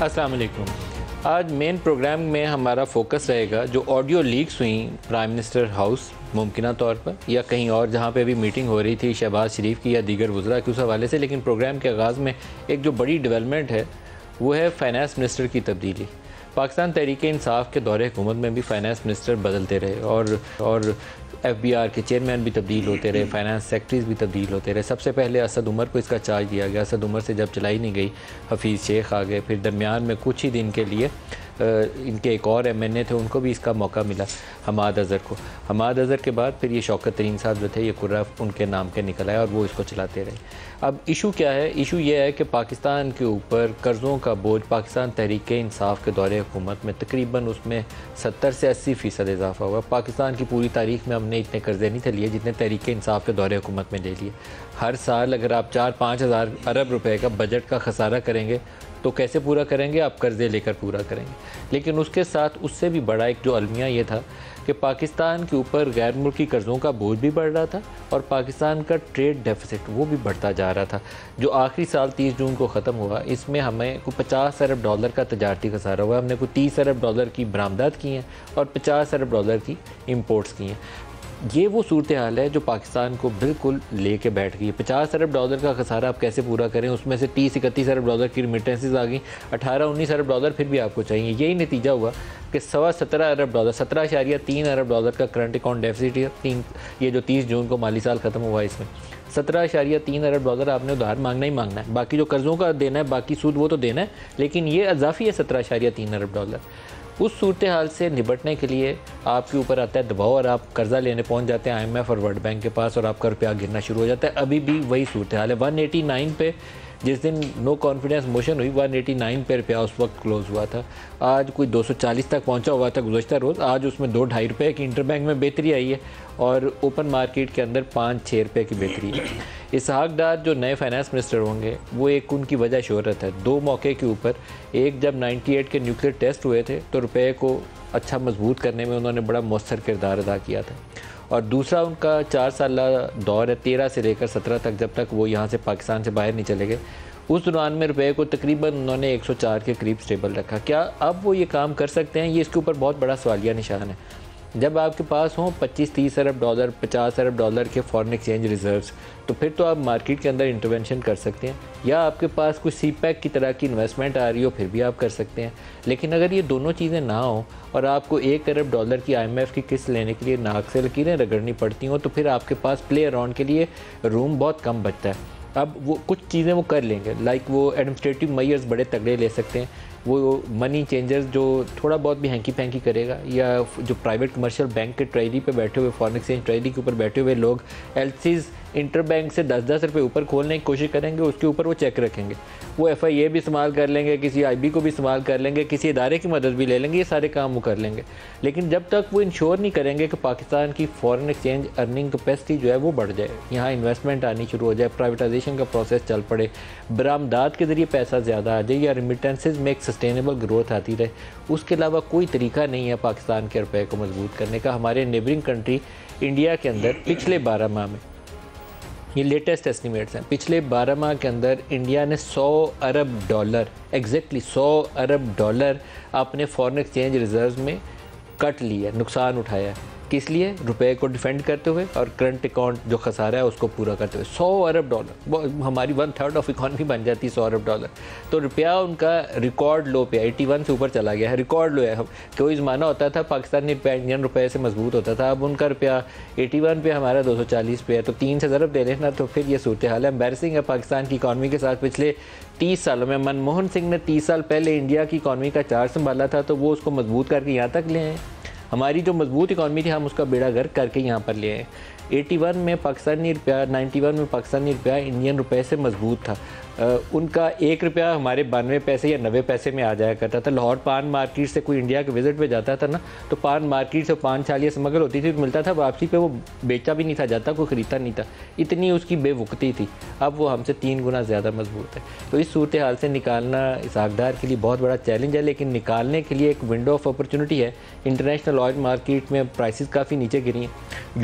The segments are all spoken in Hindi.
अस्सलाम वालेकुम। आज मेन प्रोग्राम में हमारा फोकस रहेगा जो ऑडियो लीक्स हुई प्राइम मिनिस्टर हाउस मुमकिना तौर पर या कहीं और जहाँ पे भी मीटिंग हो रही थी शहबाज शरीफ की या दीगर वज़रा के उस हवाले से। लेकिन प्रोग्राम के आगाज़ में एक जो बड़ी डेवलपमेंट है वो है फाइनेंस मिनिस्टर की तब्दीली। पाकिस्तान तहरीक इंसाफ के दौरे हुकूमत में भी फाइनेंस मिनिस्टर बदलते रहे और FBR के चेयरमैन भी तब्दील होते रहे, फाइनेंस सेक्रेटरीज भी तब्दील होते रहे। सबसे पहले असद उमर को इसका चार्ज दिया गया। असद उमर से जब चलाई नहीं गई हफीज़ शेख आ गए। फिर दरमियान में कुछ ही दिन के लिए इनके एक और MNA थे, उनको भी इसका मौका मिला, हमाद अज़हर को। हमाद अज़हर के बाद फिर ये शौकत तरीन साहब जो थे ये कुर्रा उनके नाम के निकल आए और वो इसको चलाते रहे। अब इशू क्या है? इशू ये है कि पाकिस्तान के ऊपर कर्ज़ों का बोझ पाकिस्तान तहरीक इंसाफ के दौरे हुकूमत में तकरीबन उसमें 70 से 80% इजाफा हुआ। पाकिस्तान की पूरी तारीख में हमने इतने कर्ज़े नहीं थे लिए जितने तहरीक इंसाफ के दौरे हुकूमत में ले लिए। हर साल अगर आप 4-5 हज़ार अरब रुपए का बजट का खसारा करेंगे तो कैसे पूरा करेंगे? आप कर्ज़े लेकर पूरा करेंगे। लेकिन उसके साथ उससे भी बड़ा एक जो अलमिया ये था कि पाकिस्तान के ऊपर गैर मुल्की कर्ज़ों का बोझ भी बढ़ रहा था और पाकिस्तान का ट्रेड डेफिसिट वो भी बढ़ता जा रहा था। जो आखिरी साल 30 जून को ख़त्म हुआ, इसमें हमें कोई 50 अरब डॉलर का तजारती खसारा हुआ। हमने कोई 30 अरब डॉलर की बरामदात की हैं और 50 अरब डॉलर की इम्पोर्ट्स की हैं। ये वो सूरत हाल है जो पाकिस्तान को बिल्कुल लेके बैठ गई है। 50 अरब डॉलर का खसारा आप कैसे पूरा करें? उसमें से 30-31 अरब डॉलर की रिमिटेंसेस आ गई, 18-19 अरब डॉलर फिर भी आपको चाहिए। यही नतीजा हुआ कि 17.25 अरब डॉलर, 17.3 अरब डॉलर का करंट अकाउंट डेफिसिट है। ये जो 30 जून को माली साल ख़त्म हुआ इसमें 17.3 अरब डॉलर आपने उधार मांगना ही मांगना है। बाकी जो कर्ज़ों का देना है, बाकी सूद वो तो देना है, लेकिन ये अजाफी है 17.3 अरब डॉलर। उस सूरत हाल से निपटने के लिए आपके ऊपर आता है दबाव और आप कर्ज़ा लेने पहुंच जाते हैं IMF और वर्ल्ड बैंक के पास और आपका रुपया गिरना शुरू हो जाता है। अभी भी वही सूरत हाल है। 189 पे जिस दिन नो कॉन्फिडेंस मोशन हुई 189 पे रुपया उस वक्त क्लोज़ हुआ था। आज कोई 240 तक पहुंचा हुआ था गुज़श्ता रोज़। आज उसमें 2-2.5 रुपये की इंटरबैंक में बेहतरी आई है और ओपन मार्केट के अंदर 5-6 रुपये की बेहतरी है। इसहाक डार जो नए फाइनेंस मिनिस्टर होंगे वो एक उनकी वजह शोहरत है। 2 मौके के ऊपर, एक जब 98 के न्यूक्लियर टेस्ट हुए थे तो रुपये को अच्छा मजबूत करने में उन्होंने बड़ा मौसर किरदार अदा किया था, और दूसरा उनका 4 साल दौर है 13 से लेकर 17 तक, जब तक वो यहाँ से पाकिस्तान से बाहर नहीं चले गए। उस दौरान में रुपये को तकरीबन उन्होंने 104 के करीब स्टेबल रखा। क्या अब वो ये काम कर सकते हैं? ये इसके ऊपर बहुत बड़ा सवालिया निशान है। जब आपके पास हों 25-30 अरब डॉलर, 50 अरब डॉलर के फॉरेन एक्सचेंज रिजर्व्स, तो फिर तो आप मार्केट के अंदर इंटरवेंशन कर सकते हैं, या आपके पास कुछ CPEC की तरह की इन्वेस्टमेंट आ रही हो फिर भी आप कर सकते हैं। लेकिन अगर ये दोनों चीज़ें ना हो और आपको 1 अरब डॉलर की IMF की किस्त लेने के लिए नाक से लकीरें रगड़नी पड़ती हों तो फिर आपके पास प्ले अराउंड के लिए रूम बहुत कम बचता है। अब वो कुछ चीज़ें वो कर लेंगे, लाइक वो एडमिनिस्ट्रेटिव मेजर्स बड़े तगड़े ले सकते हैं। वो मनी चेंजर्स जो थोड़ा बहुत भी हैंकी पैंकी करेगा, या जो प्राइवेट कमर्शियल बैंक के ट्रेजरी पे बैठे हुए, फॉरेन एक्सचेंज ट्रेजरी के ऊपर बैठे हुए लोग LCs इंटरबैंक से 10-10 रुपये ऊपर खोलने की कोशिश करेंगे, उसके ऊपर वो चेक रखेंगे। वो FIA भी इस्तेमाल कर लेंगे, किसी IB को भी इस्तेमाल कर लेंगे, किसी इदारे की मदद भी ले लेंगे, ये सारे काम वो कर लेंगे। लेकिन जब तक वो इंश्योर नहीं करेंगे कि पाकिस्तान की फॉरेन एक्सचेंज अर्निंग कैपेसिटी जो है वो बढ़ जाए, यहाँ इन्वेस्टमेंट आनी शुरू हो जाए, प्राइवेटाइजेशन का प्रोसेस चल पड़े, बरामदात के ज़रिए पैसा ज़्यादा आ जाए, या रिमिटेंसेज में एक सस्टेनेबल ग्रोथ आती रहे, उसके अलावा कोई तरीका नहीं है पाकिस्तान के रुपये को मजबूत करने का। हमारे नेबरिंग कंट्री इंडिया के अंदर पिछले 12 माह में, ये लेटेस्ट एस्टिमेट्स हैं, पिछले 12 माह के अंदर इंडिया ने 100 अरब डॉलर, एग्जैक्टली 100 अरब डॉलर अपने फॉरेन एक्सचेंज रिजर्व में कट लिया, नुकसान उठाया है। किस लिए? रुपए को डिफेंड करते हुए और करंट अकाउंट जो खसारा है उसको पूरा करते हुए। 100 अरब डॉलर, हमारी 1/3 ऑफ इकॉनमी बन जाती है 100 अरब डॉलर। तो रुपया उनका रिकॉर्ड लो पे 81 से ऊपर चला गया है, रिकॉर्ड लो है। कोई ज़माना होता था पाकिस्तानी रुपया इंडियन रुपये से मजबूत होता था, अब उनका रुपया 81 पे, हमारा 240 पे है। तो 3 से ज़रब दे लेना तो फिर ये सूरत हाल है। एम्बैरसिंग है पाकिस्तान की इकॉनमी के साथ। पिछले 30 सालों में मनमोहन सिंह ने 30 साल पहले इंडिया की इकॉनमी का चार्ज संभाला था, तो वो उसको मजबूत करके यहाँ तक ले आए। हमारी जो मजबूत इकॉनमी थी हम उसका बेड़ा गर्क करके यहाँ पर ले आए। 81 में पाकिस्तानी रुपया, 91 में पाकिस्तानी रुपया इंडियन रुपये से मजबूत था। उनका 1 रुपया हमारे 92 पैसे या 90 पैसे में आ जाया करता था। लाहौर पान मार्केट से कोई इंडिया के विजिट पे जाता था ना, तो पान मार्केट से पान छालियाँ स्मगल होती थी, तो मिलता था वापसी पे वो बेचा भी नहीं था जाता, कोई ख़रीदता नहीं था, इतनी उसकी बेवकूफ़ी थी। अब वो हमसे 3 गुना ज़्यादा मजबूत है। तो इस सूरत हाल से निकालना इसहाक डार के लिए बहुत बड़ा चैलेंज है, लेकिन निकालने के लिए एक विंडो ऑफ अपॉर्चुनिटी है। इंटरनेशनल ऑयल मार्केट में प्राइसेस काफ़ी नीचे गिरी हैं।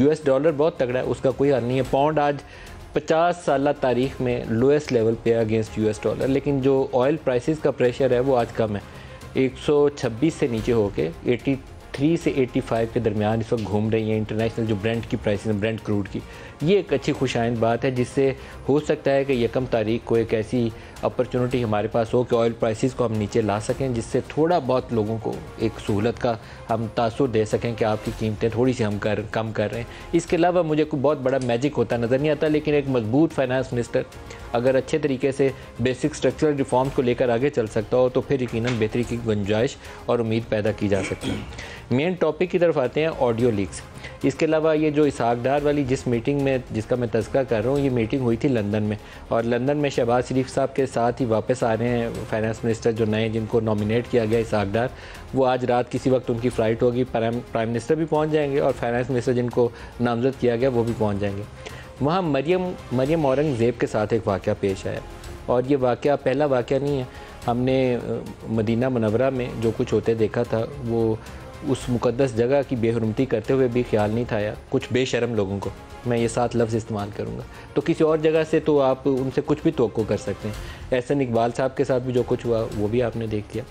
US डॉलर बहुत तगड़ा है, उसका कोई हल नहीं है। पाउंड आज 50 साल तारीख में लोएस्ट लेवल पे अगेंस्ट US डॉलर, लेकिन जो ऑयल प्राइसेस का प्रेशर है वो आज कम है। 126 से नीचे होके 83 से 85 के दरमियान इस वक्त घूम रही है इंटरनेशनल जो ब्रेंट की प्राइस है, ब्रेंट क्रूड की। ये एक अच्छी खुशाइंद बात है, जिससे हो सकता है कि 1 तारीख को एक ऐसी अपॉर्चुनिटी हमारे पास हो कि ऑयल प्राइसेस को हम नीचे ला सकें, जिससे थोड़ा बहुत लोगों को एक सहूलत का हम तासुर दे सकें कि आपकी कीमतें थोड़ी सी हम कम कर रहे हैं। इसके अलावा मुझे कोई बहुत बड़ा मैजिक होता नज़र नहीं आता, लेकिन एक मजबूत फाइनेंस मिनिस्टर अगर अच्छे तरीके से बेसिक स्ट्रक्चरल रिफॉर्म्स को लेकर आगे चल सकता हो तो फिर यकीनन बेहतरी की गुंजाइश और उम्मीद पैदा की जा सकती है। मेन टॉपिक की तरफ आते हैं, ऑडियो लीक्स। इसके अलावा ये जो इसहाक डार वाली जिस मीटिंग में जिसका मैं तज़किरा कर रहा हूँ, ये मीटिंग हुई थी लंदन में, और लंदन में शहबाज शरीफ साहब के साथ ही वापस आ रहे हैं फाइनेंस मिनिस्टर जो नए जिनको नॉमिनेट किया गया इसहाक डार। वो आज रात किसी वक्त उनकी फ़्लाइट होगी, प्राइम मिनिस्टर भी पहुँच जाएंगे और फाइनेंस मिनिस्टर जिनको नामज़द किया गया वो भी पहुँच जाएंगे। वहाँ मरियम औरंगज़ेब के साथ एक वाक़या पेश आया, और ये वाक़या पहला वाक़या नहीं है। हमने मदीना मुनव्वरा में जो कुछ होते देखा था, वो उस मुक़द्दस जगह की बेहुरमती करते हुए भी ख्याल नहीं था आया कुछ बेशर्म लोगों को, मैं ये 7 लफ्ज़ इस्तेमाल करूँगा। तो किसी और जगह से तो आप उनसे कुछ भी तवक्को कर सकते हैं। एहसन इकबाल साहब के साथ भी जो कुछ हुआ वो भी आपने देख लिया।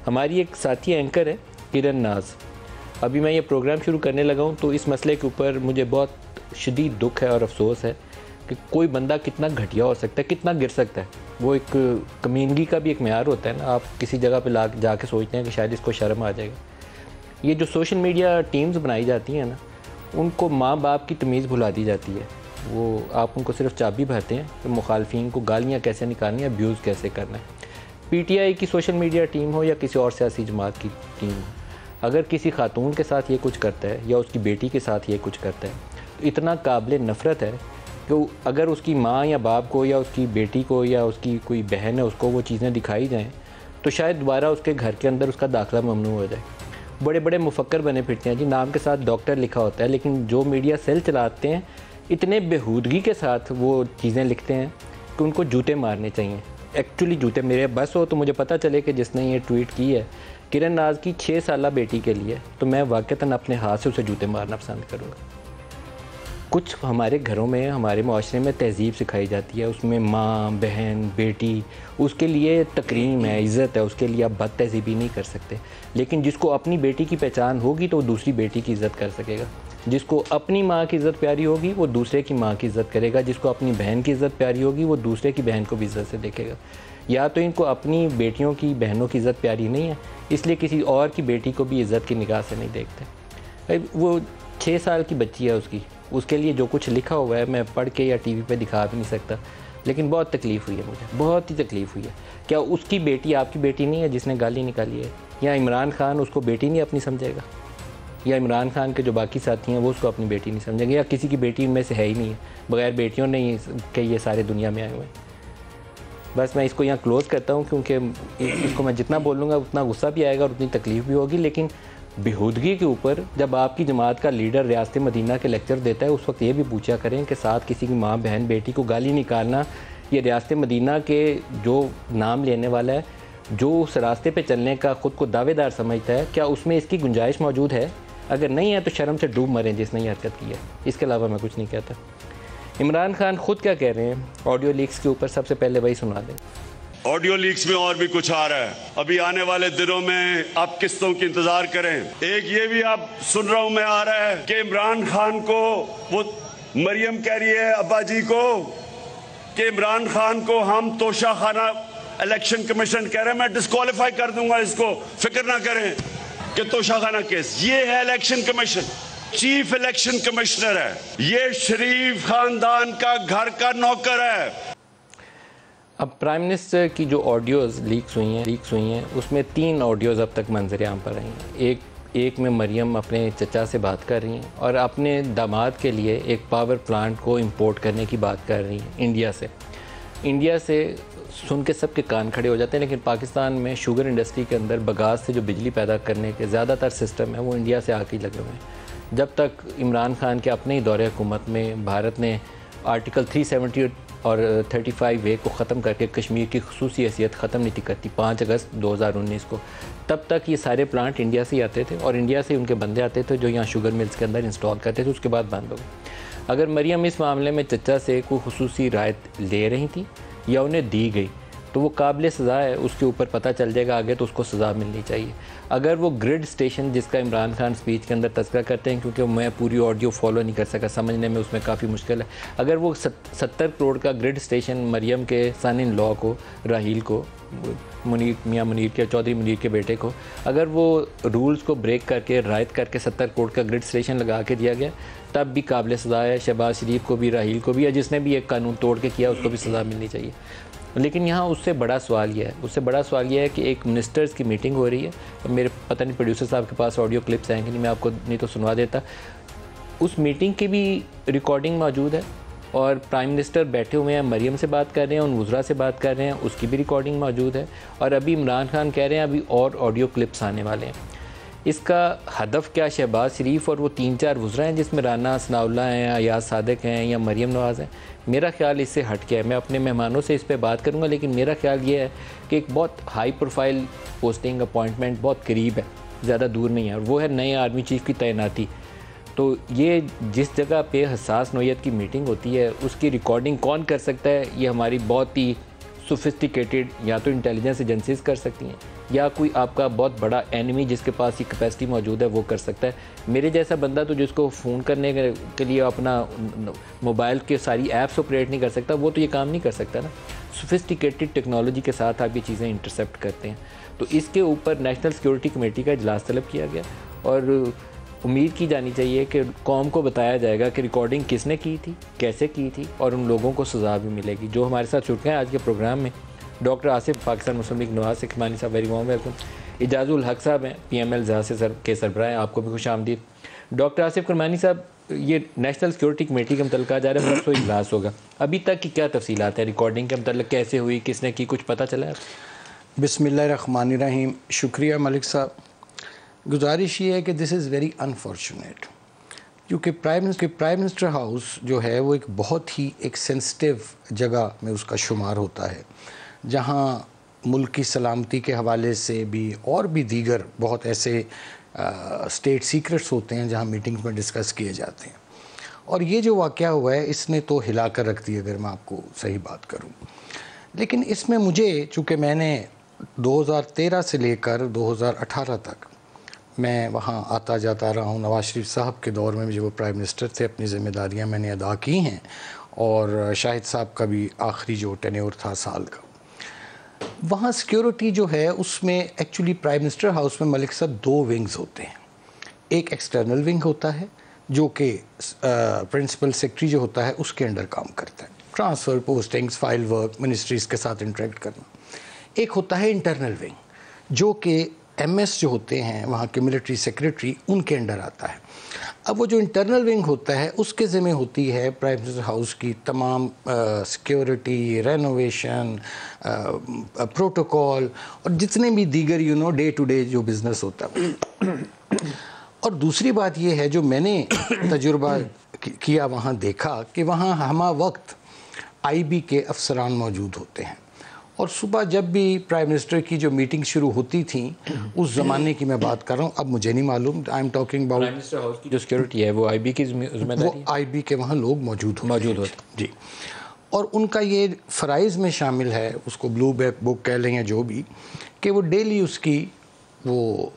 हमारी एक साथी एंकर है किरण नाज। अभी मैं ये प्रोग्राम शुरू करने लगा हूँ तो इस मसले के ऊपर मुझे बहुत शदीद दुख है और अफसोस है कि कोई बंदा कितना घटिया हो सकता है, कितना गिर सकता है। वो एक कमीनगी का भी एक मेयार होता है ना, आप किसी जगह पे जाके सोचते हैं कि शायद इसको शर्म आ जाएगा। ये जो सोशल मीडिया टीम्स बनाई जाती हैं ना, उनको माँ बाप की तमीज़ भुला दी जाती है। वो आप उनको सिर्फ चाबी भरते हैं कि मुखालफिन को गालियाँ कैसे निकालनी है, अब्यूज़ कैसे करना है। PTI की सोशल मीडिया टीम हो या किसी और सियासी जमात की टीम हो, अगर किसी खातून के साथ ये कुछ करता है या उसकी बेटी के साथ ये कुछ करता है तो इतना काबिल नफ़रत है कि अगर उसकी माँ या बाप को या उसकी बेटी को या उसकी कोई बहन है उसको वो चीज़ें दिखाई जाएँ तो शायद दोबारा उसके घर के अंदर उसका दाखिला ममनू हो जाए। बड़े बड़े मुफक्कर बने फिरते हैं जी, नाम के साथ डॉक्टर लिखा होता है, लेकिन जो मीडिया सेल चलाते हैं इतने बेहूदगी के साथ वो चीज़ें लिखते हैं कि उनको जूते मारने चाहिए। एक्चुअली जूते मेरे बस हो तो मुझे पता चले कि जिसने ये ट्वीट की है किरण नाज की 6 साला बेटी के लिए, तो मैं वाक़तन अपने हाथ से उसे जूते मारना पसंद करूँगा। कुछ हमारे घरों में, हमारे माशरे में तहज़ीब सिखाई जाती है, उसमें माँ बहन बेटी उसके लिए तकरीम है, इज़्ज़त है, उसके लिए आप बद तहज़ीबी नहीं कर सकते। लेकिन जिसको अपनी बेटी की पहचान होगी तो वो दूसरी बेटी की इज़्ज़त कर सकेगा। जिसको अपनी माँ की इज़्ज़त प्यारी होगी वो दूसरे की माँ की इज़्ज़त करेगा। जिसको अपनी बहन की इज़्ज़त प्यारी होगी वो दूसरे की बहन को भी इज़्ज़त से देखेगा। या तो इनको अपनी बेटियों की बहनों की इज़्ज़त प्यारी नहीं है, इसलिए किसी और की बेटी को भी इज़्ज़त की निगाह से नहीं देखते। वो 6 साल की बच्ची है, उसके लिए जो कुछ लिखा हुआ है मैं पढ़ के या टीवी पे दिखा भी नहीं सकता, लेकिन बहुत तकलीफ़ हुई है मुझे, बहुत ही तकलीफ़ हुई है। क्या उसकी बेटी आपकी बेटी नहीं है जिसने गाली निकाली है? या इमरान खान उसको बेटी नहीं अपनी समझेगा? या इमरान खान के जो बाकी साथी हैं वो उसको अपनी बेटी नहीं समझेंगे? या किसी की बेटी इनमें से है ही नहीं है, बगैर बेटियों नहीं के ये सारे दुनिया में आए हुए हैं? बस मैं इसको यहाँ क्लोज़ करता हूँ, क्योंकि इसको मैं जितना बोलूँगा उतना गुस्सा भी आएगा और उतनी तकलीफ़ भी होगी। लेकिन बेहूदगी के ऊपर जब आपकी जमात का लीडर रियासत मदीना के लेक्चर देता है, उस वक्त ये भी पूछा करें कि साथ किसी की माँ बहन बेटी को गाली निकालना ये रियासत मदीना के जो नाम लेने वाला है, जो उस रास्ते पे चलने का ख़ुद को दावेदार समझता है, क्या उसमें इसकी गुंजाइश मौजूद है? अगर नहीं है तो शर्म से डूब मरें जिसने ये हरकत की है। इसके अलावा मैं कुछ नहीं कहता। इमरान खान ख़ुद क्या कह रहे हैं ऑडियो लीक्स के ऊपर, सबसे पहले वही सुना दें। ऑडियो लीक्स में और भी कुछ आ रहा है, अभी आने वाले दिनों में आप किस्तों की इंतजार करें। एक ये भी आप सुन रहा हूं मैं आ रहा है कि इमरान खान को, वो मरियम कह रही है अब्बा जी को कि इमरान खान को हम तोशा खाना इलेक्शन कमीशन कह रहे हैं, मैं डिस्क्वालीफाई कर दूंगा इसको, फिक्र ना करें कि तोशा खाना केस। ये है election commission, chief election commissioner है, ये शरीफ खानदान का घर का नौकर है। अब प्राइम मिनिस्टर की जो ऑडियोज़ लीक्स हुई हैं उसमें 3 ऑडियोज़ अब तक मंजर आम पर आई हैं। एक में मरियम अपने चचा से बात कर रही हैं और अपने दामाद के लिए एक पावर प्लांट को इंपोर्ट करने की बात कर रही हैं इंडिया से सुन के सबके कान खड़े हो जाते हैं। लेकिन पाकिस्तान में शुगर इंडस्ट्री के अंदर बगास से जो बिजली पैदा करने के ज़्यादातर सिस्टम है वो इंडिया से आके लगे हुए हैं। जब तक इमरान खान के अपने ही दौरे हुकूमत में भारत ने आर्टिकल 370 और 35A को ख़त्म करके कश्मीर की ख़ुसूसी हैसियत ख़त्म नहीं करती 5 अगस्त 2019 को, तब तक ये सारे प्लांट इंडिया से ही आते थे और इंडिया से उनके बंदे आते थे जो यहाँ शुगर मिल्स के अंदर इंस्टॉल करते थे, उसके बाद बंद हो गए। अगर मरियम इस मामले में चचा से कोई खुसूसी रायत ले रही थी या उन्हें दी गई तो वो काबिल सज़ा है, उसके ऊपर पता चल जाएगा आगे, तो उसको सज़ा मिलनी चाहिए। अगर वो ग्रिड स्टेशन जिसका इमरान खान स्पीच के अंदर तस्करा करते हैं, क्योंकि मैं पूरी ऑडियो फॉलो नहीं कर सका, समझने में उसमें काफ़ी मुश्किल है, अगर वो 70 करोड़ का ग्रिड स्टेशन मरियम के सन इन लॉ को, राहील को, मुनीर, मियाँ मुनीर के, चौधरी मुनीर के बेटे को, अगर वो रूल्स को ब्रेक करके रायत करके 70 करोड़ का ग्रिड स्टेशन लगा के दिया गया, तब भी काबिल सज़ा है। शहबाज शरीफ को भी, राहील को भी, या जिसने भी एक कानून तोड़ के किया उसको भी सज़ा मिलनी चाहिए। लेकिन यहाँ उससे बड़ा सवाल यह है कि एक मिनिस्टर्स की मीटिंग हो रही है, मेरे पता नहीं प्रोड्यूसर साहब के पास ऑडियो क्लिप्स हैं कि नहीं, मैं आपको नहीं तो सुनवा देता। उस मीटिंग की भी रिकॉर्डिंग मौजूद है और प्राइम मिनिस्टर बैठे हुए हैं, मरियम से बात कर रहे हैं, उन वुज़रा से बात कर रहे हैं, उसकी भी रिकॉर्डिंग मौजूद है। और अभी इमरान खान कह रहे हैं अभी और ऑडियो क्लिप्स आने वाले हैं। इसका हदफ क्या शहबाज शरीफ और वो 3-4 वुज़रा हैं जिसमें राना सनाउल्लाह हैं, अयाज सादिक हैं या मरियम नवाज़ हैं? मेरा ख्याल इससे हट के है। मैं अपने मेहमानों से इस पे बात करूंगा, लेकिन मेरा ख्याल ये है कि एक बहुत हाई प्रोफाइल पोस्टिंग अपॉइंटमेंट बहुत करीब है, ज़्यादा दूर नहीं है, और वो है नए आर्मी चीफ़ की तैनाती। तो ये जिस जगह पे हसास नौयत की मीटिंग होती है उसकी रिकॉर्डिंग कौन कर सकता है? ये हमारी बहुत ही सोफिस्टिकेटेड या तो इंटेलिजेंस एजेंसीज कर सकती हैं, या कोई आपका बहुत बड़ा एनिमी जिसके पास ये कैपेसिटी मौजूद है वो कर सकता है। मेरे जैसा बंदा तो जिसको फ़ोन करने के लिए अपना मोबाइल के सारी ऐप्स ऑपरेट नहीं कर सकता, वो तो ये काम नहीं कर सकता ना। सोफिस्टिकेटेड टेक्नोलॉजी के साथ आप ये चीज़ें इंटरसेप्ट करते हैं। तो इसके ऊपर नेशनल सिक्योरिटी कमेटी का इजलास तलब किया गया और उम्मीद की जानी चाहिए कि कौम को बताया जाएगा कि रिकॉर्डिंग किसने की थी, कैसे की थी, और उन लोगों को सज़ा भी मिलेगी। जो हमारे साथ जुड़ गए हैं आज के प्रोग्राम में, डॉक्टर आसिफ पाकिस्तान मुस्लिम लीग नवाज सिकमानी साहब, वेरी वार्म वेलकम। इजाज़ुल हक साहब हैं, PML जहाँ के सरबराह हैं, आपको भी खुश आमदीद। डॉक्टर आसिफ करमानी साहब, ये नेशनल सिक्योरिटी कमेटी के मतलब कहा जा रहा है परसों इजलास होगा, अभी तक की क्या तफसीलात हैं रिकॉर्डिंग के मतलब, कैसे हुई, किसने की, कुछ पता चला है? बिस्मिल्लाहिर्रहमानिर्रहीम। शुक्रिया मलिक साहब। गुजारिश ये है कि दिस इज़ वेरी अनफॉर्चुनेट, क्योंकि प्राइम मिनिस्टर हाउस जो है वो एक बहुत ही एक सेंसिटिव जगह में उसका शुमार होता है, जहाँ मुल्क की सलामती के हवाले से भी और भी दीगर बहुत ऐसे स्टेट सीक्रेट्स होते हैं जहाँ मीटिंग्स में डिस्कस किए जाते हैं। और ये जो वाक़या हुआ है इसने तो हिला कर रख दी, अगर मैं आपको सही बात करूँ। लेकिन इसमें मुझे, चूँकि मैंने 2013 से लेकर 2018 तक मैं वहाँ आता जाता रहा हूँ, नवाज शरीफ साहब के दौर में जब वो प्राइम मिनिस्टर थे अपनी ज़िम्मेदारियाँ मैंने अदा की हैं, और शाहिद साहब का भी आखिरी जो टेन्योर था साल का, वहाँ सिक्योरिटी जो है उसमें एक्चुअली प्राइम मिनिस्टर हाउस में मलिक साहब 2 विंग्स होते हैं। एक एक्सटर्नल विंग होता है जो कि प्रिंसिपल सेक्रेटरी जो होता है उसके अंडर काम करता है, transfer, postings, file work, ministries के साथ इंटरेक्ट करना। एक होता है इंटरनल विंग जो कि MS जो होते हैं वहाँ के मिलिट्री सेक्रेटरी, उनके अंडर आता है। अब वो जो इंटरनल विंग होता है उसके ज़िम्मे होती है प्राइम मिनिस्टर हाउस की तमाम सिक्योरिटी, रेनोवेशन, प्रोटोकॉल और जितने भी दीगर डे टू डे जो बिज़नेस होता है। और दूसरी बात ये है जो मैंने तजुर्बा किया, वहाँ देखा कि वहाँ हमा वक्त IB के अफसरान मौजूद होते हैं, और सुबह जब भी प्राइम मिनिस्टर की जो मीटिंग शुरू होती थी, उस ज़माने की मैं बात कर रहा हूँ, अब मुझे नहीं मालूम, I am talking about prime minister house की जो सिक्योरिटी है वो IB की जिम्मेदारी, वो IB के वहाँ लोग मौजूद होते जी। और उनका ये फ़राइज़ में शामिल है, उसको ब्लू बुक कह लें या जो भी, कि वो डेली उसकी वो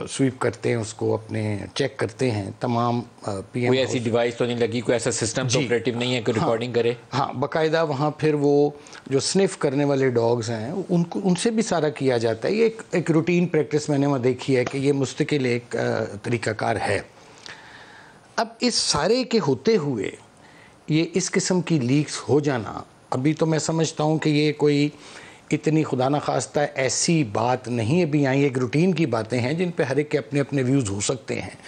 स्वीप करते हैं, उसको अपने चेक करते हैं तमाम PM। कोई ऐसी डिवाइस तो नहीं लगी, कोई ऐसा सिस्टम तो ऑपरेटिव नहीं है कि रिकॉर्डिंग करे? हाँ, बाकायदा वहाँ फिर वो जो स्निफ करने वाले डॉग्स हैं उनको, उनसे भी सारा किया जाता है। ये एक रूटीन प्रैक्टिस मैंने वहाँ देखी है कि ये मुस्तकिल एक तरीक़ाकार है। अब इस सारे के होते हुए ये इस किस्म की लीक्स हो जाना, अभी तो मैं समझता हूँ कि ये कोई इतनी खुदा न खास्ता ऐसी बात नहीं अभी आई, एक रूटीन की बातें हैं जिन पे हर एक के अपने अपने व्यूज़ हो सकते हैं।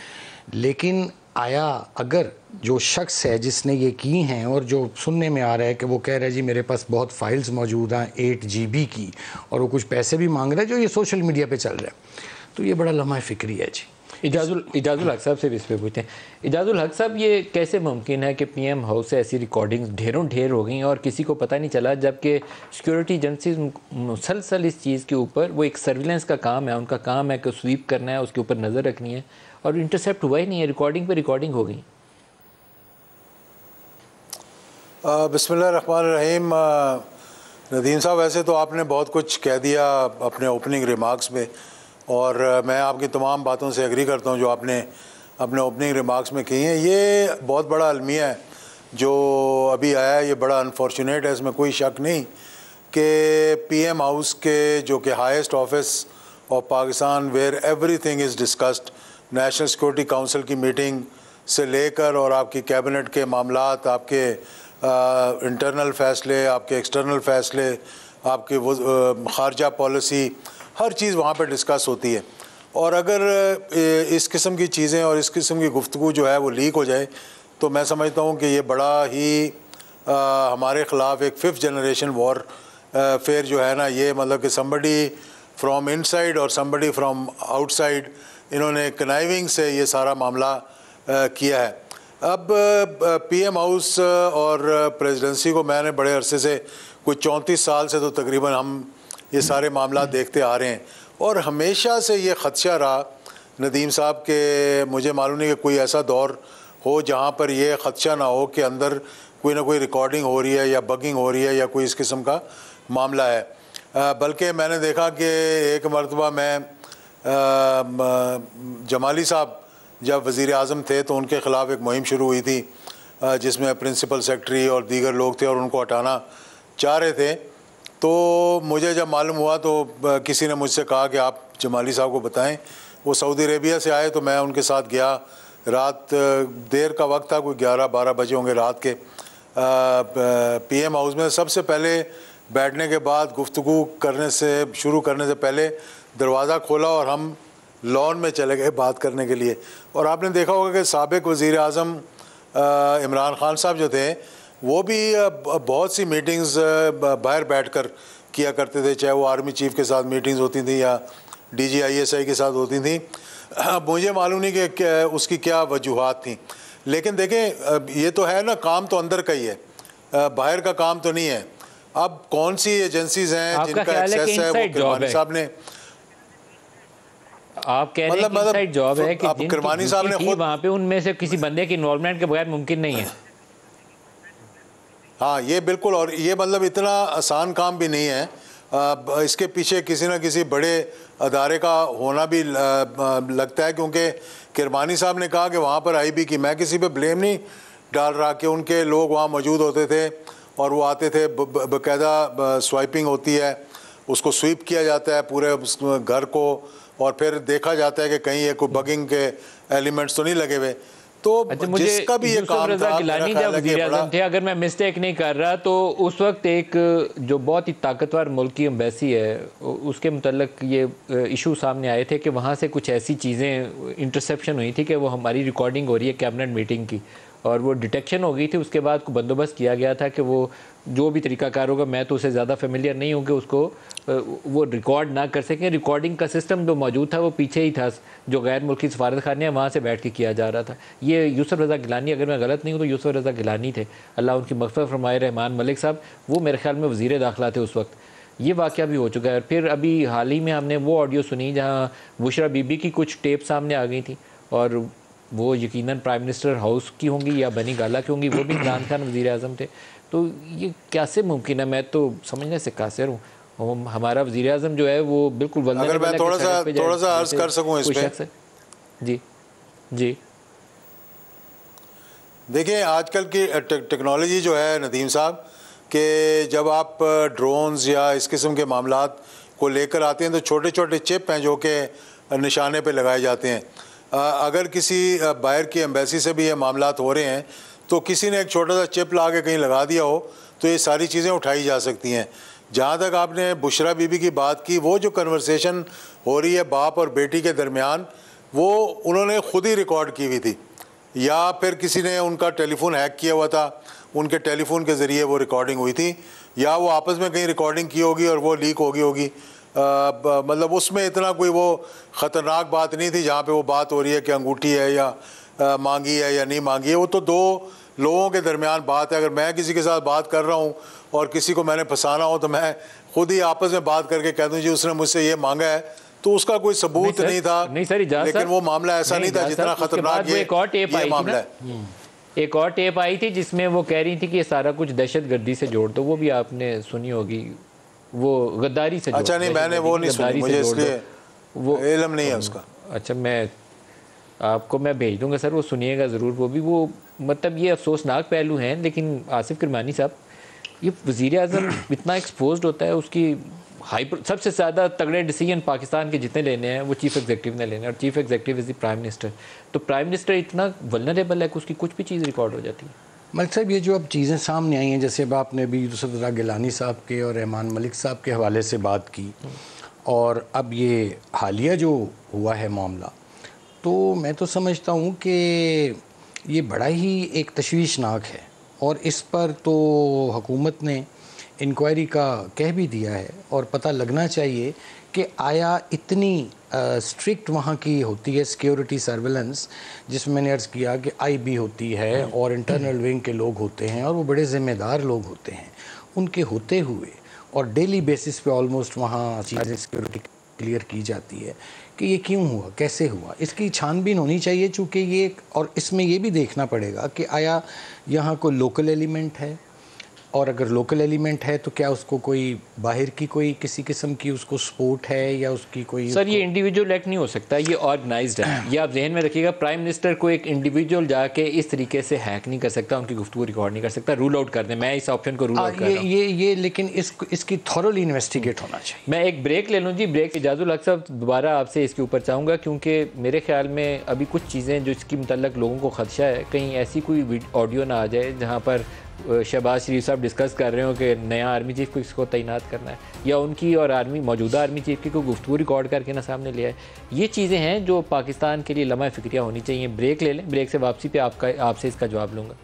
लेकिन आया अगर जो शख्स है जिसने ये की हैं, और जो सुनने में आ रहा है कि वो कह रहा है जी मेरे पास बहुत फाइल्स मौजूद हैं 8 GB की, और वो कुछ पैसे भी मांग रहा है, जो ये सोशल मीडिया पे चल रहा है, तो ये बड़ा लम्हा फ़िक्री है जी। इजाज़ुल हक साहब से भी इस पर पूछते हैं। इजाज़ुल हक साहब, ये कैसे मुमकिन है कि PM हाउस से ऐसी रिकॉर्डिंग्स ढेर हो गई और किसी को पता नहीं चला, जबकि सिक्योरिटी एजेंसीज मुसलसल इस चीज़ के ऊपर, वो एक सर्विलेंस का काम है, उनका काम है कि स्वीप करना है, उसके ऊपर नज़र रखनी है, और इंटरसेप्ट हुआ ही नहीं है, रिकॉर्डिंग पे रिकॉर्डिंग हो गई। बिस्मिल्लाहिर्रहमानिर्रहीम। नदीम साहब, वैसे तो आपने बहुत कुछ कह दिया अपने ओपनिंग रिमार्क्स में, और मैं आपकी तमाम बातों से एग्री करता हूँ जो आपने अपने ओपनिंग रिमार्क्स में की हैं। ये बहुत बड़ा अलमिया है जो अभी आया है, ये बड़ा अनफॉर्चुनेट है, इसमें कोई शक नहीं कि पीएम हाउस के जो कि highest office of Pakistan where everything is discussed, national security council की मीटिंग से लेकर और आपकी कैबिनेट के मामलात, आपके इंटरनल फ़ैसले, आपके एक्सटर्नल फ़ैसले, आपकी ख़ारजा पॉलिसी, हर चीज़ वहाँ पर डिस्कस होती है। और अगर इस किस्म की चीज़ें और इस किस्म की गुफ्तगू जो है वो लीक हो जाए तो मैं समझता हूँ कि ये बड़ा ही हमारे ख़िलाफ़ एक 5th जनरेशन वॉर फेयर जो है ना, ये मतलब कि somebody फ्रॉम इनसाइड और somebody फ्रॉम आउटसाइड, इन्होंने कनाइविंग से ये सारा मामला किया है। अब पीएम हाउस और प्रेसिडेंसी को मैंने बड़े अरसे से, कुछ 34 साल से तो तकरीबन हम ये सारे मामला देखते आ रहे हैं, और हमेशा से ये ख़दशा रहा नदीम साहब के, मुझे मालूम नहीं कि कोई ऐसा दौर हो जहाँ पर ये ख़दशा ना हो कि अंदर कोई ना कोई रिकॉर्डिंग हो रही है या बगिंग हो रही है या कोई इस किस्म का मामला है। बल्कि मैंने देखा कि एक मरतबा मैं जमाली साहब जब वज़ीर आज़म थे तो उनके ख़िलाफ़ एक मुहिम शुरू हुई थी जिसमें प्रिंसिपल सेक्रेटरी और दीगर लोग थे और उनको हटाना चाह रहे थे। तो मुझे जब मालूम हुआ तो किसी ने मुझसे कहा कि आप जमाली साहब को बताएं। वो सऊदी अरेबिया से आए तो मैं उनके साथ गया। रात देर का वक्त था, कोई 11-12 बजे होंगे रात के। पीएम हाउस में सबसे पहले बैठने के बाद गुफ्तगू शुरू करने से पहले दरवाज़ा खोला और हम लॉन में चले गए बात करने के लिए। और आपने देखा होगा कि साबिक़ वज़ीर आज़म इमरान खान साहब जो थे वो भी बहुत सी मीटिंग्स बाहर बैठकर किया करते थे, चाहे वो आर्मी चीफ़ के साथ मीटिंग्स होती थी या DGISI के साथ होती थी। मुझे मालूम नहीं कि उसकी क्या वजूहात थी, लेकिन देखें ये तो है ना, काम तो अंदर का ही है, बाहर का काम तो नहीं है। अब कौन सी एजेंसीज हैं जिनका एक्सेस है, वो किरमानी साहब ने, आप कह रहे हैं कि इनसाइड जॉब है कि अब किरमानी साहब ने खुद वहाँ पे उनमें से किसी बंदे की इन्वॉल्वमेंट के बगैर मुमकिन नहीं है। हाँ, ये बिल्कुल, और ये मतलब इतना आसान काम भी नहीं है। इसके पीछे किसी न किसी बड़े अदारे का होना भी लगता है, क्योंकि किरमानी साहब ने कहा कि वहाँ पर IB की, मैं किसी पे ब्लेम नहीं डाल रहा, कि उनके लोग वहाँ मौजूद होते थे और वो आते थे, बाकायदा स्वाइपिंग होती है, उसको स्वीप किया जाता है पूरे घर को, और फिर देखा जाता है कि कहीं ये कोई बगिंग के एलिमेंट्स तो नहीं लगे हुए। तो जिसका भी ये काम था, गिलानी जब वज़ीर आज़म थे, अगर मैं मिस्टेक नहीं कर रहा तो उस वक्त एक जो बहुत ही ताकतवर मुल्क की एम्बेसी है उसके मुतल्लिक ये इशू सामने आए थे कि वहाँ से कुछ ऐसी चीज़ें इंटरसेप्शन हुई थी कि वो हमारी रिकॉर्डिंग हो रही है कैबिनेट मीटिंग की, और वो डिटेक्शन हो गई थी। उसके बाद को बंदोबस्त किया गया था कि वो जो भी तरीकाकार होगा, मैं तो उससे ज़्यादा फेमिलियर नहीं हूँ कि उसको वो रिकॉर्ड ना कर सकें। रिकॉर्डिंग का सिस्टम जो मौजूद था वो पीछे ही था, जो गैर मुल्की सफारत खाने हैं वहाँ से बैठ के किया जा रहा था। ये यूसुफ रज़ा गिलानी, अगर मैं गलत नहीं हूँ तो यूसुफ रज़ा गिलानी थे, अल्लाह उनकी मग़फ़िरत फरमाए, रहमान मलिक साहब, वो मेरे ख्याल में वज़ीर दाखिला थे उस वक्त। ये वाक़या भी हो चुका है। फिर अभी हाल ही में हमने वो ऑडियो सुनी जहाँ बुशरा बीबी की कुछ टेप सामने आ गई थी, और वो यकीनन प्राइम मिनिस्टर हाउस की होंगी या बनी गाला की होंगी, वो भी इमरान खान वज़ीर आज़म थे। तो ये कैसे मुमकिन है? मैं तो समझने से कासिर हूँ। हमारा वज़ीर आज़म जो है वो बिल्कुल, अगर मैं थोड़ा सा अर्ज़ कर सकूँ इस पे। जी जी, देखिए आजकल की टेक्नोलॉजी जो है नदीम साहब, कि जब आप ड्रोन्स या इस किस्म के मामलात को लेकर आते हैं तो छोटे छोटे चिप हैं जो कि निशाने पे लगाए जाते हैं। अगर किसी बाहर की एम्बेसी से भी ये मामलात हो रहे हैं तो किसी ने एक छोटा सा चिप ला के कहीं लगा दिया हो तो ये सारी चीज़ें उठाई जा सकती हैं। जहाँ तक आपने बुशरा बीबी की बात की, वो जो कन्वर्सेशन हो रही है बाप और बेटी के दरमियान, वो उन्होंने ख़ुद ही रिकॉर्ड की हुई थी, या फिर किसी ने उनका टेलीफोन हैक किया हुआ था, उनके टेलीफोन के ज़रिए वो रिकॉर्डिंग हुई थी, या वो आपस में कहीं रिकॉर्डिंग की होगी और वो लीक होगी। मतलब उसमें इतना कोई वो ख़तरनाक बात नहीं थी जहाँ पे वो बात हो रही है कि अंगूठी है या मांगी है या नहीं मांगी है। वो तो दो लोगों के दरमियान बात है। अगर मैं किसी के साथ बात कर रहा हूँ और किसी को मैंने फंसाना हो तो मैं खुद ही आपस में बात करके कह दूँ जी उसने मुझसे ये मांगा है, तो उसका कोई सबूत नहीं था। नहीं सर, लेकिन वो मामला ऐसा नहीं था जितना खतरनाक ये मामला है। एक और टेप आई थी जिसमें वो कह रही थी कि ये सारा कुछ दहशत गर्दी से जोड़ दो, वो भी आपने सुनी होगी, वो गद्दारी से। अच्छा नहीं, मैंने वो नहीं सुनी, मुझे इसलिए वो इल्म नहीं है उसका। अच्छा, मैं आपको मैं भेज दूंगा सर, वो सुनिएगा ज़रूर। वो भी वो मतलब ये अफसोसनाक पहलू हैं। लेकिन आसिफ किरमानी साहब, ये वज़ीर आज़म इतना एक्सपोज्ड होता है, उसकी हाइपर सबसे ज़्यादा तगड़े डिसीजन पाकिस्तान के जितने लेने हैं वो चीफ़ एग्जीक्यूटिव ने लेने हैं, और chief executive is the prime minister. तो प्राइम मिनिस्टर इतना वल्नरेबल है कि उसकी कुछ भी चीज़ रिकॉर्ड हो जाती है। मलिक साहब, ये जो अब चीज़ें सामने आई हैं, जैसे अब आपने अभी यूसुफ रज़ा गिलानी साहब के और रहमान मलिक साहब के हवाले से बात की, और अब ये हालिया जो हुआ है मामला, तो मैं तो समझता हूँ कि ये बड़ा ही एक तशवीशनाक है, और इस पर तो हुकूमत ने इंक्वायरी का कह भी दिया है, और पता लगना चाहिए कि आया इतनी स्ट्रिक्ट वहाँ की होती है सिक्योरिटी सर्वेलेंस, जिसमें मैंने अर्ज़ किया कि आईबी होती है और इंटरनल विंग के लोग होते हैं, और वो बड़े ज़िम्मेदार लोग होते हैं। उनके होते हुए और डेली बेसिस पे ऑलमोस्ट वहाँ चीज़ें सिक्योरिटी क्लियर की जाती है कि ये क्यों हुआ, कैसे हुआ, इसकी छानबीन होनी चाहिए। चूँकि ये, और इसमें ये भी देखना पड़ेगा कि आया यहाँ कोई लोकल एलिमेंट है, और अगर लोकल एलिमेंट है तो क्या उसको कोई बाहर की कोई किसी किस्म की उसको सपोर्ट है, या उसकी कोई। सर ये इंडिविजुअल एक्ट नहीं हो सकता, ये ऑर्गेनाइज्ड है। ये आप जहन में रखिएगा। प्राइम मिनिस्टर को एक इंडिविजुअल जाके इस तरीके से हैक नहीं कर सकता, उनकी गुफ्तगू रिकॉर्ड नहीं कर सकता, रूल आउट कर दें। मैं इस ऑप्शन को रूल आउट कर रहा हूं। ये लेकिन इसकी थॉरली इन्वेस्टिगेट होना चाहिए। मैं एक ब्रेक ले लूँ जी। ब्रेक इजाज़ुल हक साहब दोबारा आपसे इसके ऊपर चाहूँगा, क्योंकि मेरे ख्याल में अभी कुछ चीज़ें जो इसकी मतलब लोगों को खदशा है, कहीं ऐसी कोई ऑडियो ना आ जाए जहाँ पर शहबाज शरीफ साहब डिस्कस कर रहे हो कि नया आर्मी चीफ को इसको तैनात करना है, या उनकी और मौजूदा आर्मी चीफ की कोई गुफ्तगू रिकॉर्ड करके ना सामने ले आए। ये चीज़ें हैं जो पाकिस्तान के लिए लम्हा फ़िक्रिया होनी चाहिए। ब्रेक ले लें, ब्रेक से वापसी पे आपसे इसका जवाब लूँगा।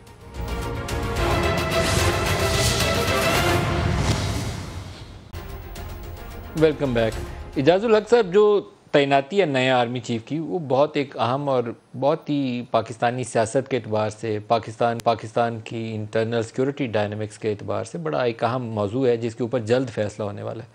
Welcome back. इजाज़ुल हक साहब, जो तैनाती है नया आर्मी चीफ की, वो बहुत एक अहम और बहुत ही पाकिस्तानी सियासत के एतबार से, पाकिस्तान की इंटरनल सिक्योरिटी डायनामिक्स के एतबार से बड़ा एक अहम मौजू है, जिसके ऊपर जल्द फैसला होने वाला है।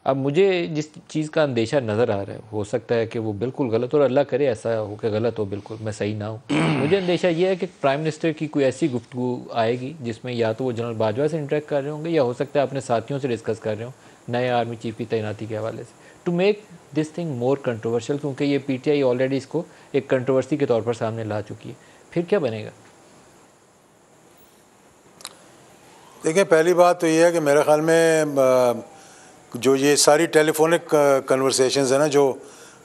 अब मुझे जिस चीज़ का अंदेशा नज़र आ रहा है, हो सकता है कि वो बिल्कुल गलत हो, और अल्लाह करे ऐसा हो कि गलत हो, बिल्कुल मैं सही ना हूँ। मुझे अंदेशा ये है कि प्राइम मिनिस्टर की कोई ऐसी गुफ्तगू आएगी जिसमें या तो वो जनरल बाजवा से इंटरेक्ट कर रहे होंगे, या हो सकता है अपने साथियों से डिस्कस कर रहे हो नए आर्मी चीफ की तैनाती के हवाले से, to make this thing more controversial, क्योंकि ये पीटीआई ऑलरेडी इसको एक कंट्रोवर्सी के तौर पर सामने ला चुकी है। फिर क्या बनेगा? देखिए, पहली बात तो ये है कि मेरे ख्याल में जो ये सारी टेलीफोनिक कन्वर्सेशंस है ना जो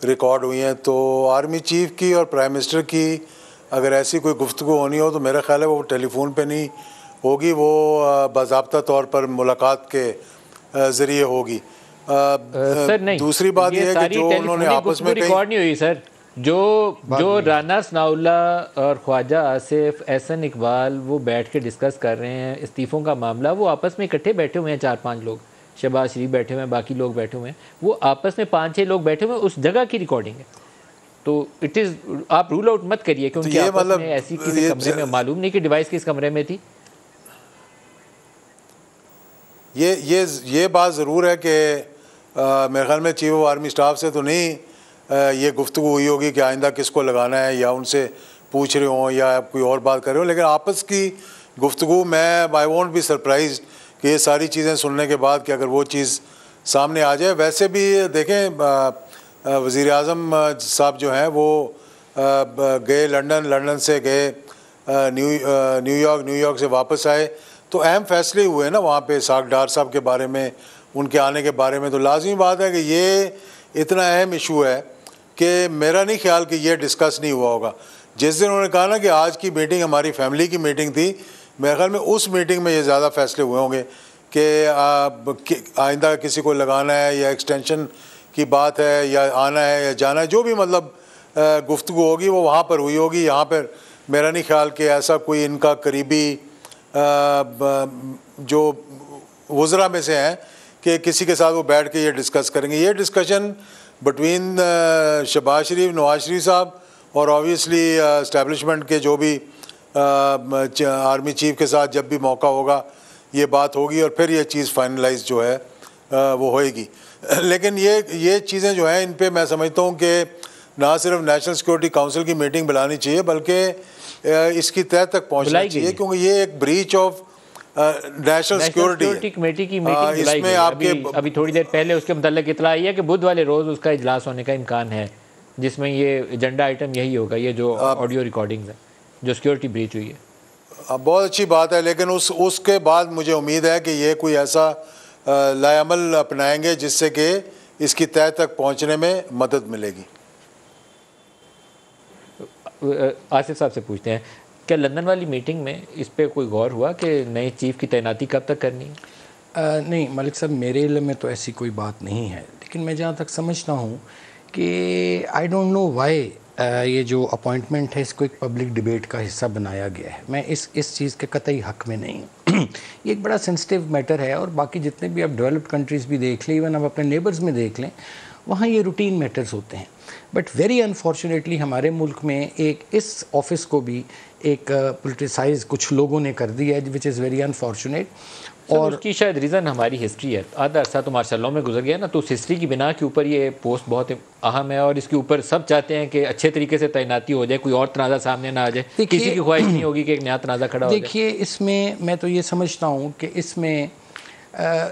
रिकॉर्ड हुई हैं, तो आर्मी चीफ की और प्राइम मिनिस्टर की अगर ऐसी कोई गुफ्तगू होनी हो तो मेरा ख्याल है वो टेलीफोन पे नहीं होगी, वो बाज़ाब्ता तौर पर मुलाकात के ज़रिए होगी। सर नहीं, दूसरी बात यह है कि जो उन्होंने आपस में रिकॉर्ड नहीं हुई सर, जो राना सनाउल्लाह और ख्वाजा आसिफ, एहसन इकबाल वो बैठ के डिस्कस कर रहे हैं इस्तीफ़ों का मामला, वो आपस में इकट्ठे बैठे हुए हैं, 4-5 लोग, शहबाज शरीफ बैठे हुए हैं, बाकी लोग बैठे हुए हैं, वो आपस में 5-6 लोग बैठे हुए हैं, उस जगह की रिकॉर्डिंग है। तो इट इज़, आप रूल आउट मत करिए, क्योंकि तो आपस में ऐसी किसी कमरे में, मालूम नहीं कि डिवाइस किस कमरे में थी। ये बात ज़रूर है कि मेरे ख्याल में चीफ ऑफ आर्मी स्टाफ से तो नहीं ये गुफ्तगू हुई होगी कि आइंदा किसको लगाना है, या उनसे पूछ रहे हों या कोई और बात कर रहे हो, लेकिन आपस की गुफ्तगू मैं आई वोंट बी सरप्राइज्ड कि ये सारी चीज़ें सुनने के बाद कि अगर वो चीज़ सामने आ जाए। वैसे भी देखें, वज़ीर आज़म साहब जो हैं वो गए लंदन से गए न्यूयॉर्क से वापस आए, तो अहम फैसले हुए ना वहाँ पे साग डार साहब के बारे में, उनके आने के बारे में। तो लाजमी बात है कि ये इतना अहम इशू है कि मेरा नहीं ख्याल कि ये डिस्कस नहीं हुआ होगा। जिस दिन उन्होंने कहा ना कि आज की मीटिंग हमारी फैमिली की मीटिंग थी, मेरे ख्याल में उस मीटिंग में ये ज़्यादा फैसले हुए होंगे कि आइंदा किसी को लगाना है, या एक्सटेंशन की बात है, या आना है या जाना है, जो भी मतलब गुफ्तगू होगी वो वहाँ पर हुई होगी। यहाँ पर मेरा नहीं ख्याल कि ऐसा कोई इनका करीबी जो वज़रा में से हैं कि किसी के साथ वो बैठ के ये डिस्कस करेंगे। ये डिस्कशन बिटवीन शहबाज शरीफ, नवाज शरीफ साहब और ऑब्वियसली इस्टेब्लिशमेंट के जो भी आर्मी चीफ के साथ जब भी मौका होगा ये बात होगी, और फिर ये चीज़ फाइनलाइज जो है वो होएगी। लेकिन ये चीज़ें जो हैं इन पे मैं समझता हूँ कि ना सिर्फ नेशनल सिक्योरिटी काउंसिल की मीटिंग बुलानी चाहिए बल्कि इसकी तह तक पहुंचना चाहिए, क्योंकि ये एक breach of national security committee की मीटिंग बुलाई गई। अभी थोड़ी देर पहले उसके मुताल्लिक इतला आई है कि बुध वाले रोज़ उसका इजलास होने का इम्कान है, जिसमें ये एजेंडा आइटम यही होगा, ये जो ऑडियो रिकॉर्डिंग्स है जो सिक्योरिटी ब्रीच हुई है। बहुत अच्छी बात है, लेकिन उसके बाद मुझे उम्मीद है कि ये कोई ऐसा लाएअमल अपनाएंगे जिससे कि इसकी तह तक पहुंचने में मदद मिलेगी। आसिफ साहब से पूछते हैं, क्या लंदन वाली मीटिंग में इस पे कोई गौर हुआ कि नए चीफ़ की तैनाती कब तक करनी है? नहीं मलिक साहब, मेरे इल्म में तो ऐसी कोई बात नहीं है, लेकिन मैं जहाँ तक समझता हूँ कि आई डोंट नो वाई ये जो अपॉइंटमेंट है इसको एक पब्लिक डिबेट का हिस्सा बनाया गया है। मैं इस चीज़ के कतई हक़ में नहीं हूँ। ये एक बड़ा सेंसिटिव मैटर है, और बाकी जितने भी आप डेवलप्ड कंट्रीज़ भी देख लें, इवन आप अपने नेबर्स में देख लें, वहाँ ये रूटीन मैटर्स होते हैं। बट वेरी अनफॉर्चुनेटली हमारे मुल्क में एक इस ऑफिस को भी एक पोलिटिसाइज कुछ लोगों ने कर दिया है, विच इज़ वेरी अनफॉर्चुनेट। और उसकी शायद रीज़न हमारी हिस्ट्री है। आधा अरसा तो माशाअल्लाह में गुजर गया ना, तो उस हिस्ट्री की बिना के ऊपर ये पोस्ट बहुत अहम है, और इसके ऊपर सब चाहते हैं कि अच्छे तरीके से तैनाती हो जाए, कोई और तनाज़ा सामने ना आ जाए, किसी की ख्वाहिश नहीं होगी कि एक नया तनाज़ा खड़ा हो जाए। देखिए, इसमें मैं तो ये समझता हूँ कि इसमें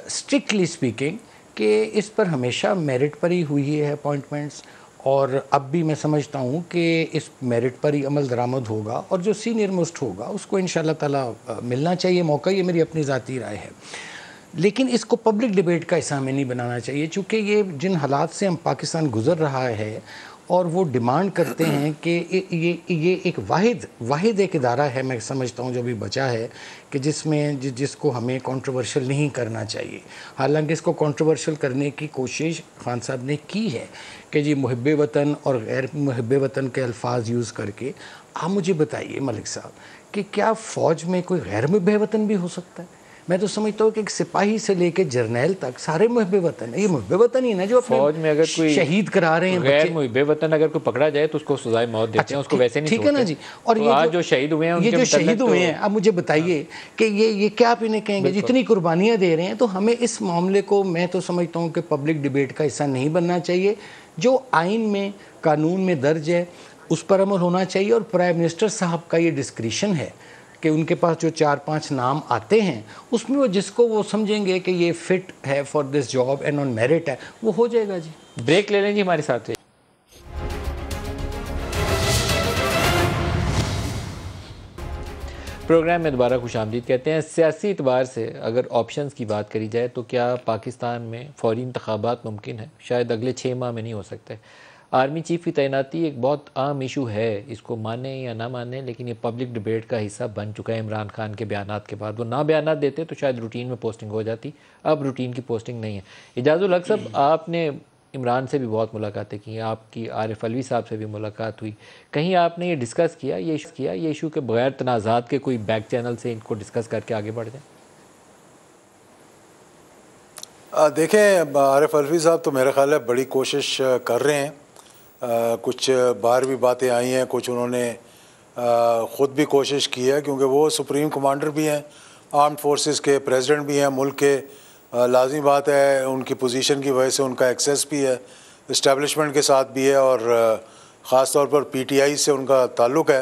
स्ट्रिक्टली स्पीकिंग कि इस पर हमेशा मेरिट पर ही हुई है अपॉइंटमेंट्स, और अब भी मैं समझता हूँ कि इस मेरिट पर ही अमल दरामद होगा, और जो सीनियर मोस्ट होगा उसको इंशाल्लाह ताला मिलना चाहिए मौका। ये मेरी अपनी ज़ाती राय है, लेकिन इसको पब्लिक डिबेट का हिस्सा में नहीं बनाना चाहिए, चूँकि ये जिन हालात से हम पाकिस्तान गुज़र रहा है, और वो डिमांड करते हैं कि ये एक वाहिद एक इदारा है, मैं समझता हूँ जो भी बचा है, कि जिसको हमें कंट्रोवर्शियल नहीं करना चाहिए। हालांकि इसको कंट्रोवर्शियल करने की कोशिश खान साहब ने की है कि जी मुहिब्बे वतन और गैर मुहिब्बे वतन के अल्फाज यूज़ करके। आप मुझे बताइए मलिक साहब कि क्या फ़ौज में कोई गैर मुहिब्बे वतन भी हो सकता है? मैं तो समझता हूँ कि एक सिपाही से लेके जर्नैल तक सारे मुहिब्बे वतन है। ये मुहिब्बे वतन ही ना जो फौज में अगर कोई शहीद करा रहे हैं गैर मुहिब्बे वतन अगर कोई पकड़ा जाए तो उसको सजाए मौत देते हैं, उसको वैसे नहीं, ठीक है ना जी। और तो आज जो शहीद हुए हैं, ये जो शहीद हुए हैं, अब मुझे बताइए कि ये क्या आप इन्हें कहेंगे, जितनी कुर्बानियाँ दे रहे हैं, तो हमें इस मामले को मैं तो समझता हूँ कि पब्लिक डिबेट का हिस्सा नहीं बनना चाहिए। जो आइन में कानून में दर्ज है उस पर अमल होना चाहिए, और प्राइम मिनिस्टर साहब का ये डिस्क्रिशन है कि उनके पास जो 4-5 नाम आते हैं उसमें वो जिसको वो समझेंगे कि ये फिट है for this job and on merit है, वो हो जाएगा जी। ब्रेक ले लें जी, हमारे साथ प्रोग्राम में दोबारा खुशामदीद कहते हैं। सियासी एतबार से अगर ऑप्शंस की बात करी जाए तो क्या पाकिस्तान में फ़ौरी इंतखाबात मुमकिन है? शायद अगले 6 माह में नहीं हो सकते। आर्मी चीफ़ की तैनाती एक बहुत आम इशू है, इसको माने या ना माने, लेकिन ये पब्लिक डिबेट का हिस्सा बन चुका है। इमरान खान के बयानात के बाद वो ना बयानात देते तो शायद रूटीन में पोस्टिंग हो जाती, अब रूटीन की पोस्टिंग नहीं है। इजाज़ुल हक साहब, आपने इमरान से भी बहुत मुलाकातें की हैं, आपकी आरिफ अलवी साहब से भी मुलाकात हुई, कहीं आपने ये डिस्कस किया ये इशू के बगैर तनाज़ात के कोई बैक चैनल से इनको डिस्कस करके आगे बढ़ जाए? देखें, आरिफ अलवी साहब तो मेरा ख्याल है बड़ी कोशिश कर रहे हैं। कुछ बाहर भी बातें आई हैं, कुछ उन्होंने ख़ुद भी कोशिश की है, क्योंकि वो सुप्रीम कमांडर भी हैं, आर्म्ड फोर्सेस के प्रेसिडेंट भी हैं मुल्क के। लाजमी बात है उनकी पोजीशन की वजह से उनका एक्सेस भी है, इस्टेब्लिशमेंट के साथ भी है, और ख़ास तौर पर पीटीआई से उनका ताल्लुक़ है।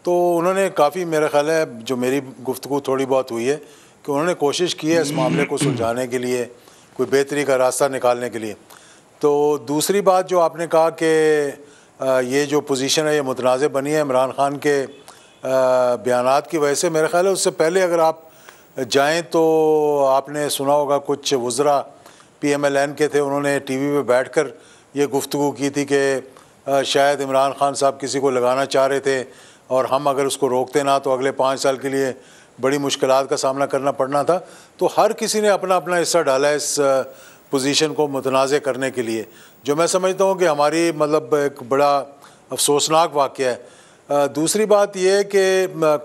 तो उन्होंने काफ़ी, मेरा ख्याल है जो मेरी गुफ्तगू थोड़ी बहुत हुई है, कि उन्होंने कोशिश की है इस मामले को सुलझाने के लिए, कोई बेहतरी का रास्ता निकालने के लिए। तो दूसरी बात जो आपने कहा कि ये जो पोजीशन है ये मुतनाज़ बनी है इमरान खान के बयानात की वजह से, मेरा ख्याल है उससे पहले अगर आप जाएं तो आपने सुना होगा कुछ वज़रा PMLN के थे, उन्होंने टीवी पे बैठकर ये गुफ्तगू की थी कि शायद इमरान खान साहब किसी को लगाना चाह रहे थे, और हम अगर उसको रोकते ना तो अगले 5 साल के लिए बड़ी मुश्किलात का सामना करना पड़ना था। तो हर किसी ने अपना अपना हिस्सा डाला है इस पोजीशन को मुतनाज़ करने के लिए, जो मैं समझता हूँ कि हमारी मतलब एक बड़ा अफसोसनाक वाक़या है। दूसरी बात यह है कि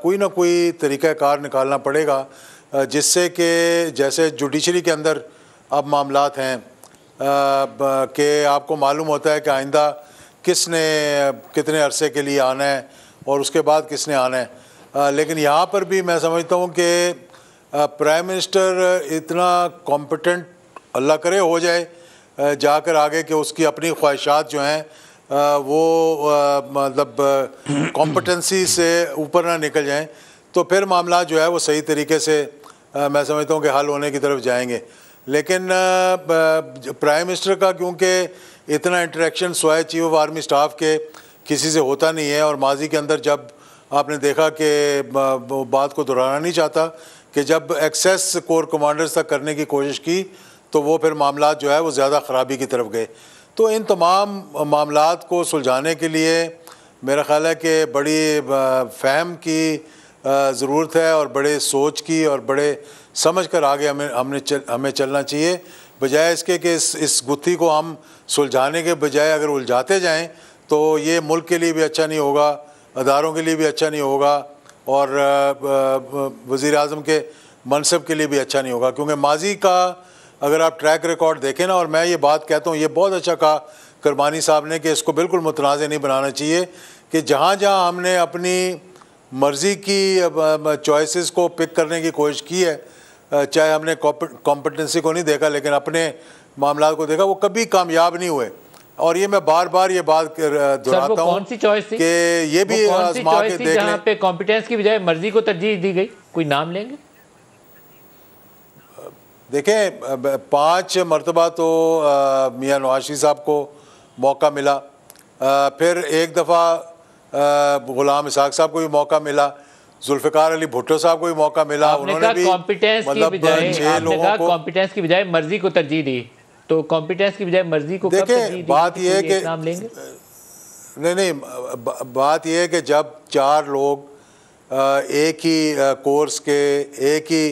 कोई ना कोई तरीक़ाकार निकालना पड़ेगा जिससे कि जैसे जुडिशरी के अंदर अब मामलात हैं कि आपको मालूम होता है कि आइंदा किसने कितने अरसे के लिए आना है और उसके बाद किसने आना है। लेकिन यहाँ पर भी मैं समझता हूँ कि प्राइम मिनिस्टर इतना कॉम्पिटेंट, अल्लाह करे हो जाए जाकर आगे, कि उसकी अपनी ख्वाहिशात जो हैं वो मतलब कॉम्पिटेंसी से ऊपर ना निकल जाएं, तो फिर मामला जो है वो सही तरीके से मैं समझता हूँ कि हल होने की तरफ जाएंगे। लेकिन प्राइम मिनिस्टर का क्योंकि इतना इंटरेक्शन स्वाय चीफ ऑफ आर्मी स्टाफ के किसी से होता नहीं है, और माजी के अंदर जब आपने देखा कि बात को दोहराना नहीं चाहता कि जब एक्सेस कोर कमांडर्स तक करने की कोशिश की तो वो फिर मामला जो है वो ज़्यादा ख़राबी की तरफ गए। तो इन तमाम मामलात को सुलझाने के लिए मेरा ख़्याल है कि बड़ी फ़हम की ज़रूरत है और बड़े सोच की और बड़े समझ कर आगे हमें चलना चाहिए, बजाय इसके कि इस गुत्थी को हम सुलझाने के बजाय अगर उलझाते जाएं तो ये मुल्क के लिए भी अच्छा नहीं होगा, अदारों के लिए भी अच्छा नहीं होगा, और वज़ीर आज़म के मनसब के लिए भी अच्छा नहीं होगा। क्योंकि माजी का अगर आप ट्रैक रिकॉर्ड देखें ना, और मैं ये बात कहता हूँ, ये बहुत अच्छा कहा करमानी साहब ने कि इसको बिल्कुल मुतनाज़ नहीं बनाना चाहिए कि जहाँ जहाँ हमने अपनी मर्ज़ी की चॉइसेस को पिक करने की कोशिश की है, चाहे हमने कॉम्पिटेंसी को नहीं देखा लेकिन अपने मामला को देखा, वो कभी कामयाब नहीं हुए। और ये मैं बार बार ये बात दोहराता हूँ कि ये भी आजमा के देख लें पे कॉम्पिटेंस की बजाय मर्जी को तरजीह दी गई। कोई नाम लेंगे? देखें 5 मरतबा तो मियाँ नवाज शरीफ साहब को मौका मिला, फिर एक दफ़ा गुलाम इसाक साहब को भी मौका मिला, जुल्फ़िकार अली भुट्टो साहब को भी मौका मिला। उन्होंने भी मतलब 6 लोगों को कॉम्पिटेंस की बजाय मर्जी को तरजीह दी, तो कॉम्पिटेंस की बजाय मर्जी को देखें। बात यह है कि नाम लेंगे? नहीं, बात यह है कि जब 4 लोग एक ही कोर्स के एक ही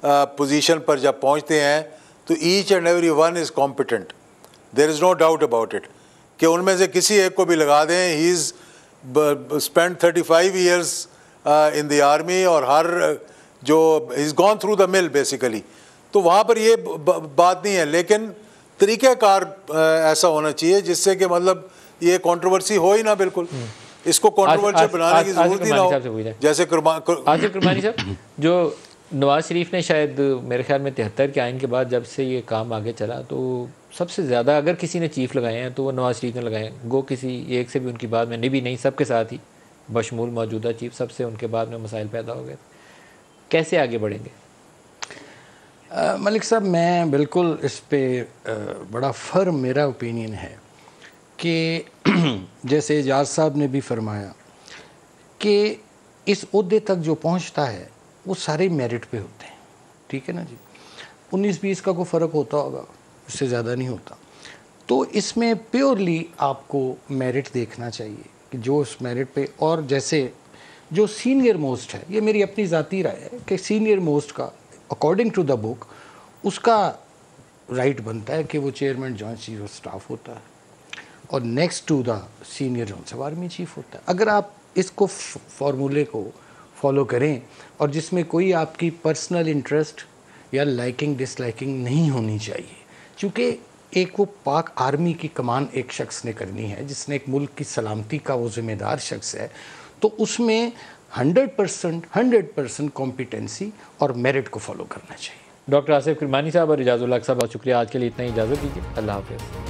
पोजीशन पर जब पहुंचते हैं तो each and every one is competent, there is no doubt about it कि उनमें से किसी एक को भी लगा दें, he is spend 35 years in the army, और हर जो is gone through the mill basically, तो वहाँ पर ये बात नहीं है। लेकिन तरीक़ाकार ऐसा होना चाहिए जिससे कि मतलब ये कंट्रोवर्सी हो ही ना, बिल्कुल इसको कंट्रोवर्सी बनाने की ज़रूरत ही ना हो। जैसे आसिफ कुरबानी साहब, जो नवाज शरीफ ने शायद मेरे ख्याल में 73 के आइन के बाद जब से ये काम आगे चला, तो सबसे ज़्यादा अगर किसी ने चीफ लगाए हैं तो वो नवाज शरीफ ने लगाए हैं। गो किसी एक से भी उनकी बात में नहीं, नहीं सबके साथ ही बशमूल मौजूदा चीफ, सबसे उनके बाद में मसाइल पैदा हो गए। कैसे आगे बढ़ेंगे? मलिक साहब, मैं बिल्कुल इस पे बड़ा फर्म मेरा ओपिनियन है कि जैसे एजाज साहब ने भी फरमाया कि इस ओहदे तक जो पहुंचता है वो सारे मेरिट पे होते हैं, ठीक है ना जी। 19-20 का कोई फ़र्क होता होगा, उससे ज़्यादा नहीं होता। तो इसमें प्योरली आपको मेरिट देखना चाहिए कि जो उस मेरिट पे, और जैसे जो सीनियर मोस्ट है, ये मेरी अपनी ज़ाती राय है कि सीनियर मोस्ट का अकॉर्डिंग टू द बुक उसका राइट बनता है कि वो chairman joint chief of staff होता है, और next to the senior joint of army chief होता है। अगर आप इसको फार्मूले को फॉलो करें और जिसमें कोई आपकी पर्सनल इंटरेस्ट या लाइकिंग डिसलाइकिंग नहीं होनी चाहिए, क्योंकि एक वो पाक आर्मी की कमान एक शख्स ने करनी है जिसने एक मुल्क की सलामती का वो ज़िम्मेदार शख्स है, तो उसमें 100% कॉम्पिटेंसी और मेरिट को फॉलो करना चाहिए। डॉक्टर आसिफ कुरबानी साहब और इजाज़ुल हक साहब, बहुत शुक्रिया। आज के लिए इतना ही, इजाज़त दीजिए। अल्लाह हाफ़िज़।